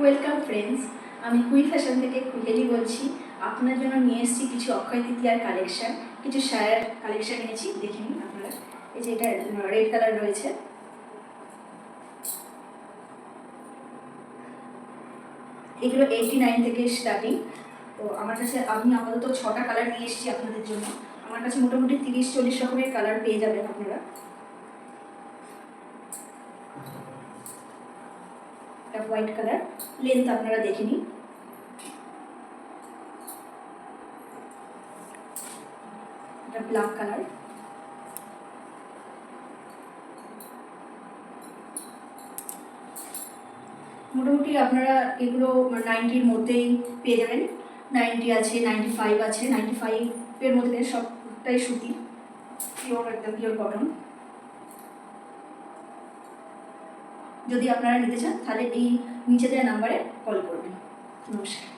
Welcome friends, আমি কুই fashion থেকে কুইলি বলছি। আপনার জন্য নিয়ে এসেছি কিছু অক্ষয় তৃতীয়ার কালেকশান, কিছু শায়ার কালেকশান এনেছি, দেখে নিন আপনারা। এই যে এটা রেড কালার রয়েছে, এগুলো 89 থেকে স্টার্টিং। তো আমার কাছে আমি আপাতত 6টা কালার নিয়ে এসেছি আপনাদের জন্য। আমার কাছে মোটামুটি 30-40 রকমের কালার পেয়ে যাবেন আপনারা। এটা হোয়াইট কালার, লেন্থ আপনারা দেখে নিন। এটা ব্ল্যাক কালার, মোটামুটি আপনারা এগুলো 90-র মধ্যেই পেয়ে যাবেন। 90 আছে, 95 আছে, 95-এর মধ্যে সবটাই সুতি, পিওর, একদম পিওর কটন। যদি আপনারা নিতে চান তাহলে এই নিচে দেওয়া নাম্বারে কল করবেন। নমস্কার।